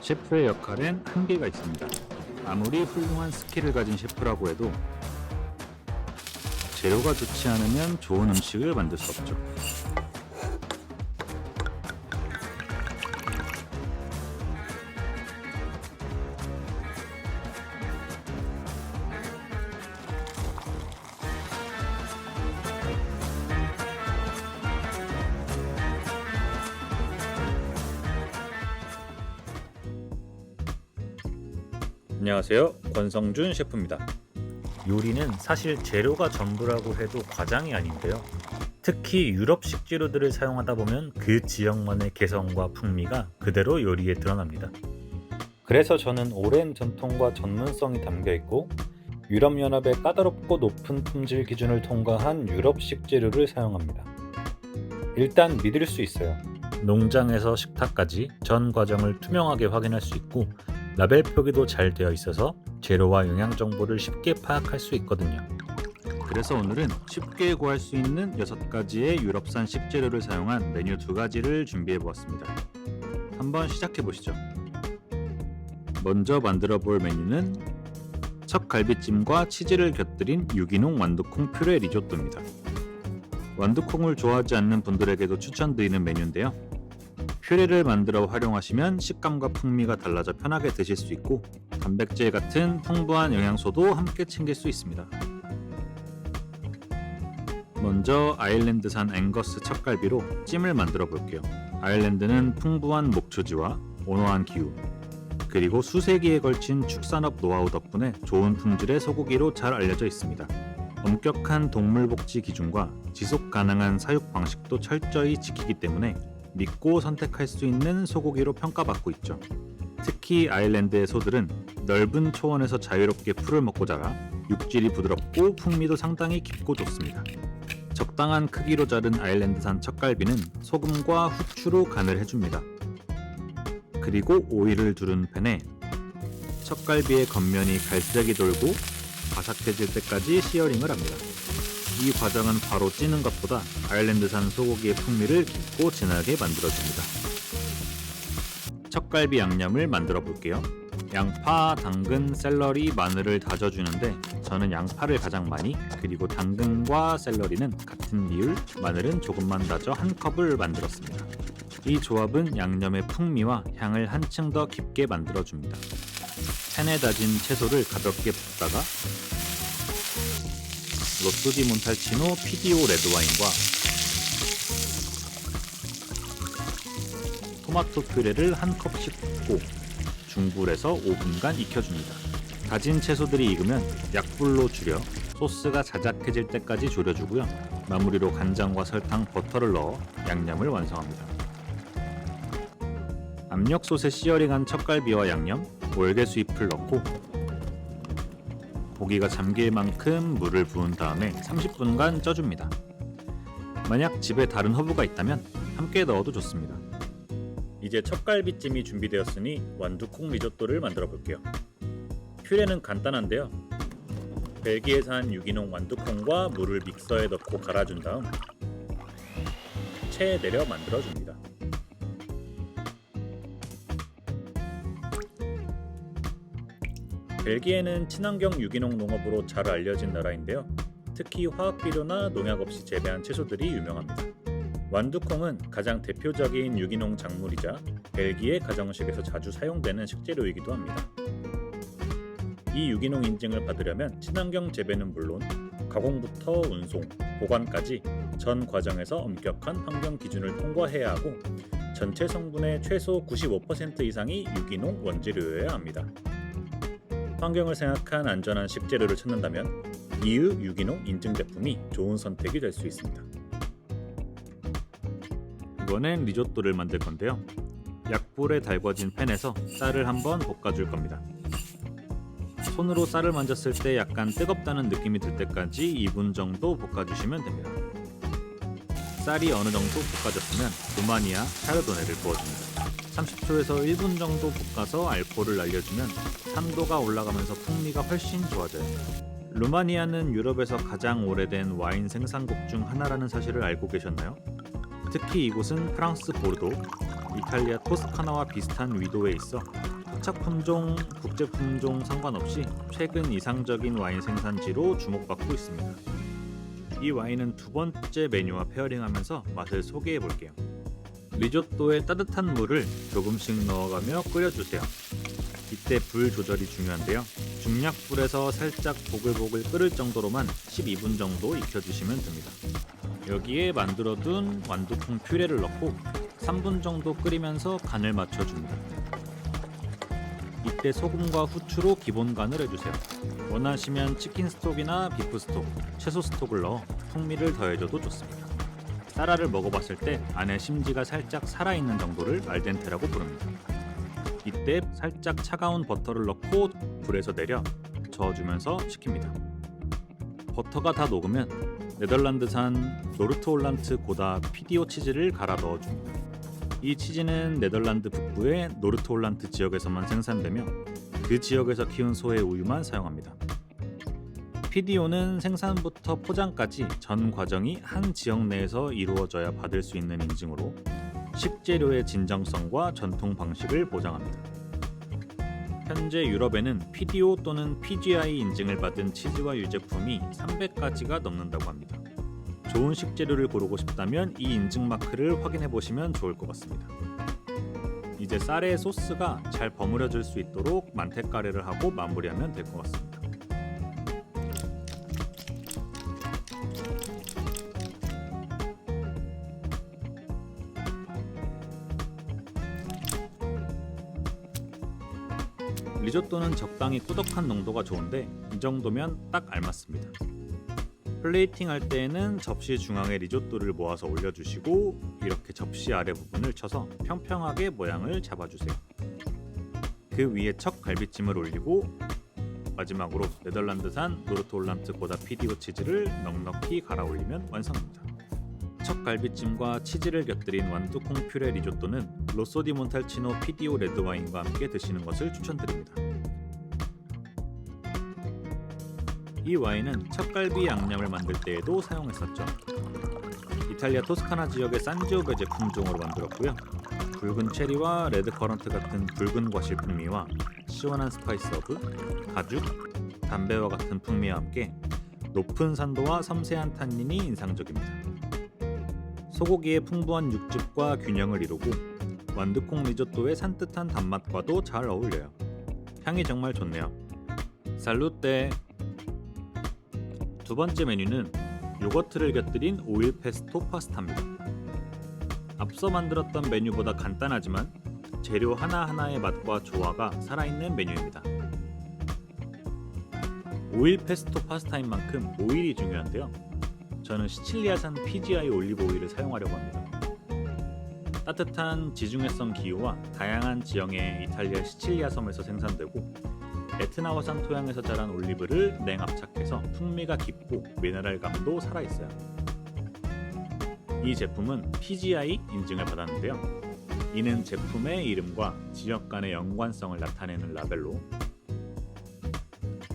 셰프의 역할엔 한계가 있습니다. 아무리 훌륭한 스킬을 가진 셰프라고 해도 재료가 좋지 않으면 좋은 음식을 만들 수 없죠. 안녕하세요, 권성준 셰프입니다. 요리는 사실 재료가 전부라고 해도 과장이 아닌데요. 특히 유럽식 재료들을 사용하다 보면 그 지역만의 개성과 풍미가 그대로 요리에 드러납니다. 그래서 저는 오랜 전통과 전문성이 담겨있고 유럽연합의 까다롭고 높은 품질 기준을 통과한 유럽식 재료를 사용합니다. 일단 믿을 수 있어요. 농장에서 식탁까지 전 과정을 투명하게 확인할 수 있고 라벨 표기도 잘 되어 있어서 재료와 영양 정보를 쉽게 파악할 수 있거든요. 그래서 오늘은 쉽게 구할 수 있는 6가지의 유럽산 식재료를 사용한 메뉴 2가지를 준비해 보았습니다. 한번 시작해 보시죠. 먼저 만들어 볼 메뉴는 척갈비찜과 치즈를 곁들인 유기농 완두콩 퓨레 리조또입니다. 완두콩을 좋아하지 않는 분들에게도 추천드리는 메뉴인데요. 퓨레를 만들어 활용하시면 식감과 풍미가 달라져 편하게 드실 수 있고 단백질 같은 풍부한 영양소도 함께 챙길 수 있습니다. 먼저 아일랜드산 앵거스 척갈비로 찜을 만들어 볼게요. 아일랜드는 풍부한 목초지와 온화한 기후 그리고 수세기에 걸친 축산업 노하우 덕분에 좋은 품질의 소고기로 잘 알려져 있습니다. 엄격한 동물복지 기준과 지속 가능한 사육 방식도 철저히 지키기 때문에 믿고 선택할 수 있는 소고기로 평가받고 있죠. 특히 아일랜드의 소들은 넓은 초원에서 자유롭게 풀을 먹고 자라 육질이 부드럽고 풍미도 상당히 깊고 좋습니다. 적당한 크기로 자른 아일랜드산 척갈비는 소금과 후추로 간을 해줍니다. 그리고 오일을 두른 팬에 척갈비의 겉면이 갈색이 돌고 바삭해질 때까지 시어링을 합니다. 이 과정은 바로 찌는 것보다 아일랜드산 소고기의 풍미를 깊고 진하게 만들어줍니다. 척갈비 양념을 만들어 볼게요. 양파, 당근, 샐러리, 마늘을 다져주는데 저는 양파를 가장 많이 그리고 당근과 샐러리는 같은 비율, 마늘은 조금만 다져 한 컵을 만들었습니다. 이 조합은 양념의 풍미와 향을 한층 더 깊게 만들어줍니다. 팬에 다진 채소를 가볍게 볶다가 로쏘 디 몬탈치노 PDO 레드와인과 토마토 퓨레를 한 컵씩 붓고 중불에서 5분간 익혀줍니다. 다진 채소들이 익으면 약불로 줄여 소스가 자작해질 때까지 졸여주고요. 마무리로 간장과 설탕, 버터를 넣어 양념을 완성합니다. 압력솥에 시어링한 척갈비와 양념, 월계수잎을 넣고 고기가 잠길 만큼 물을 부은 다음에 30분간 쪄줍니다. 만약 집에 다른 허브가 있다면 함께 넣어도 좋습니다. 이제 척갈비찜이 준비되었으니 완두콩 리조또를 만들어 볼게요. 퓨레는 간단한데요. 벨기에산 유기농 완두콩과 물을 믹서에 넣고 갈아준 다음 체에 내려 만들어줍니다. 벨기에는 친환경 유기농 농업으로 잘 알려진 나라인데요. 특히 화학비료나 농약 없이 재배한 채소들이 유명합니다. 완두콩은 가장 대표적인 유기농 작물이자 벨기에 가정식에서 자주 사용되는 식재료이기도 합니다. 이 유기농 인증을 받으려면 친환경 재배는 물론 가공부터 운송, 보관까지 전 과정에서 엄격한 환경 기준을 통과해야 하고 전체 성분의 최소 95% 이상이 유기농 원재료여야 합니다. 환경을 생각한 안전한 식재료를 찾는다면 EU 유기농 인증 제품이 좋은 선택이 될 수 있습니다. 이번엔 리조또를 만들 건데요. 약불에 달궈진 팬에서 쌀을 한번 볶아줄 겁니다. 손으로 쌀을 만졌을 때 약간 뜨겁다는 느낌이 들 때까지 2분 정도 볶아주시면 됩니다. 쌀이 어느 정도 볶아졌으면 루마니아 샤르도네를 부어줍니다. 30초에서 1분 정도 볶아서 알코올을 날려주면 산도가 올라가면서 풍미가 훨씬 좋아져요. 루마니아는 유럽에서 가장 오래된 와인 생산국 중 하나라는 사실을 알고 계셨나요? 특히 이곳은 프랑스 보르도, 이탈리아 토스카나와 비슷한 위도에 있어 선착 품종, 국제 품종 상관없이 최근 이상적인 와인 생산지로 주목받고 있습니다. 이 와인은 두 번째 메뉴와 페어링하면서 맛을 소개해 볼게요. 리조또에 따뜻한 물을 조금씩 넣어가며 끓여주세요. 이때 불 조절이 중요한데요. 중약불에서 살짝 보글보글 끓을 정도로만 12분 정도 익혀주시면 됩니다. 여기에 만들어둔 완두콩 퓨레를 넣고 3분 정도 끓이면서 간을 맞춰줍니다. 이때 소금과 후추로 기본 간을 해주세요. 원하시면 치킨 스톡이나 비프 스톡, 채소 스톡을 넣어 풍미를 더해줘도 좋습니다. 쌀알을 먹어봤을 때 안에 심지가 살짝 살아있는 정도를 알덴테라고 부릅니다. 이때 살짝 차가운 버터를 넣고 불에서 내려 저어주면서 식힙니다. 버터가 다 녹으면 네덜란드산 노르트홀란트 고다 피디오 치즈를 갈아 넣어줍니다. 이 치즈는 네덜란드 북부의 노르트홀란트 지역에서만 생산되며 그 지역에서 키운 소의 우유만 사용합니다. 피디오는 생산부터 포장까지 전 과정이 한 지역 내에서 이루어져야 받을 수 있는 인증으로 식재료의 진정성과 전통 방식을 보장합니다. 현재 유럽에는 PDO 또는 PGI 인증을 받은 치즈와 유제품이 300가지가 넘는다고 합니다. 좋은 식재료를 고르고 싶다면 이 인증 마크를 확인해 보시면 좋을 것 같습니다. 이제 쌀의 소스가 잘 버무려질 수 있도록 만테카레를 하고 마무리하면 될 것 같습니다. 리조또는 적당히 꾸덕한 농도가 좋은데 이 정도면 딱 알맞습니다. 플레이팅 할 때에는 접시 중앙에 리조또를 모아서 올려주시고 이렇게 접시 아래 부분을 쳐서 평평하게 모양을 잡아주세요. 그 위에 척 갈비찜을 올리고 마지막으로 네덜란드산 노르트홀란트 고다 피디오 치즈를 넉넉히 갈아 올리면 완성입니다. 척 갈비찜과 치즈를 곁들인 완두콩 퓨레 리조또는 로쏘 디 몬탈치노 피디오 레드와인과 함께 드시는 것을 추천드립니다. 이 와인은 척갈비 양념을 만들 때에도 사용했었죠. 이탈리아 토스카나 지역의 산지오베제 품종으로 만들었고요. 붉은 체리와 레드 커런트 같은 붉은 과실 풍미와 시원한 스파이스 허브, 가죽, 담배와 같은 풍미와 함께 높은 산도와 섬세한 탄닌이 인상적입니다. 소고기의 풍부한 육즙과 균형을 이루고 완두콩 리조또의 산뜻한 단맛과도 잘 어울려요. 향이 정말 좋네요. 살루테! 두 번째 메뉴는 요거트를 곁들인 오일 페스토 파스타입니다. 앞서 만들었던 메뉴보다 간단하지만 재료 하나하나의 맛과 조화가 살아있는 메뉴입니다. 오일 페스토 파스타인 만큼 오일이 중요한데요. 저는 시칠리아산 PGI 올리브 오일을 사용하려고 합니다. 따뜻한 지중해성 기후와 다양한 지형의 이탈리아 시칠리아 섬에서 생산되고 에트나워산 토양에서 자란 올리브를 냉압착해서 풍미가 깊고 미네랄감도 살아있어요. 이 제품은 PGI 인증을 받았는데요. 이는 제품의 이름과 지역 간의 연관성을 나타내는 라벨로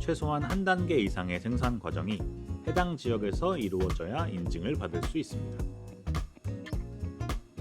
최소한 한 단계 이상의 생산 과정이 해당 지역에서 이루어져야 인증을 받을 수 있습니다.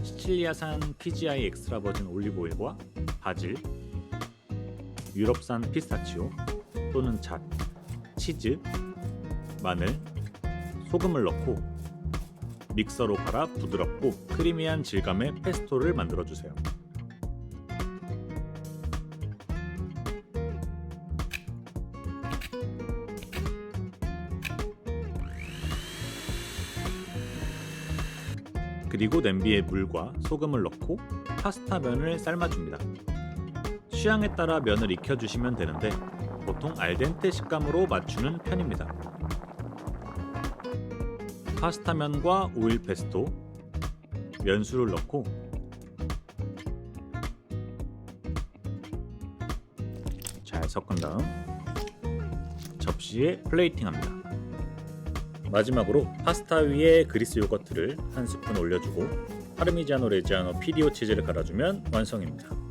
시칠리아산 PGI 엑스트라 버진 올리브 오일과 바질, 유럽산 피스타치오 또는 잣, 치즈, 마늘, 소금을 넣고 믹서로 갈아 부드럽고 크리미한 질감의 페스토를 만들어주세요. 그리고 냄비에 물과 소금을 넣고 파스타 면을 삶아줍니다. 취향에 따라 면을 익혀주시면 되는데 보통 알덴테 식감으로 맞추는 편입니다. 파스타 면과 오일 페스토, 면수를 넣고 잘 섞은 다음 접시에 플레이팅합니다. 마지막으로 파스타 위에 그리스 요거트를 한 스푼 올려주고 파르미지아노 레지아노 피디오 치즈를 갈아주면 완성입니다.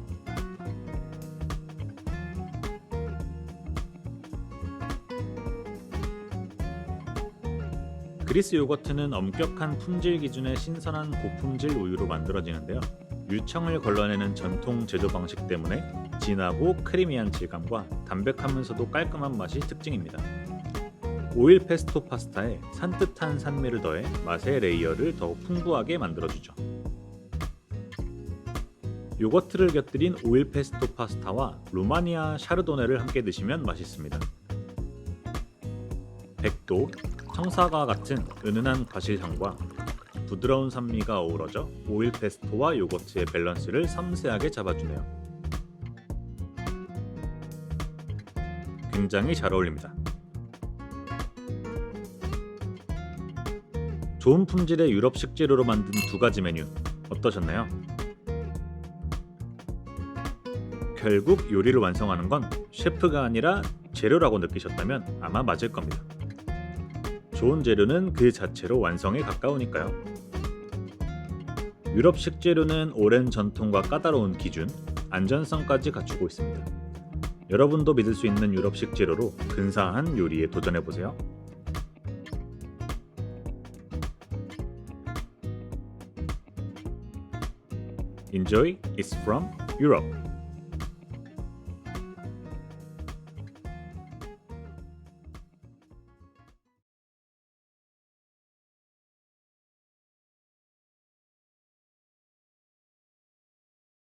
그리스 요거트는 엄격한 품질 기준의 신선한 고품질 우유로 만들어지는데요. 유청을 걸러내는 전통 제조 방식 때문에 진하고 크리미한 질감과 담백하면서도 깔끔한 맛이 특징입니다. 오일 페스토 파스타에 산뜻한 산미를 더해 맛의 레이어를 더욱 풍부하게 만들어주죠. 요거트를 곁들인 오일 페스토 파스타와 루마니아 샤르도네를 함께 드시면 맛있습니다. 백도, 청사과 같은 은은한 과실향과 부드러운 산미가 어우러져 오일 페스토와 요거트의 밸런스를 섬세하게 잡아주네요. 굉장히 잘 어울립니다. 좋은 품질의 유럽식 재료로 만든 두 가지 메뉴 어떠셨나요? 결국 요리를 완성하는 건 셰프가 아니라 재료라고 느끼셨다면 아마 맞을 겁니다. 좋은 재료는 그 자체로 완성에 가까우니까요. 유럽식 재료는 오랜 전통과 까다로운 기준, 안전성까지 갖추고 있습니다. 여러분도 믿을 수 있는 유럽식 재료로 근사한 요리에 도전해보세요. Enjoy is from Europe.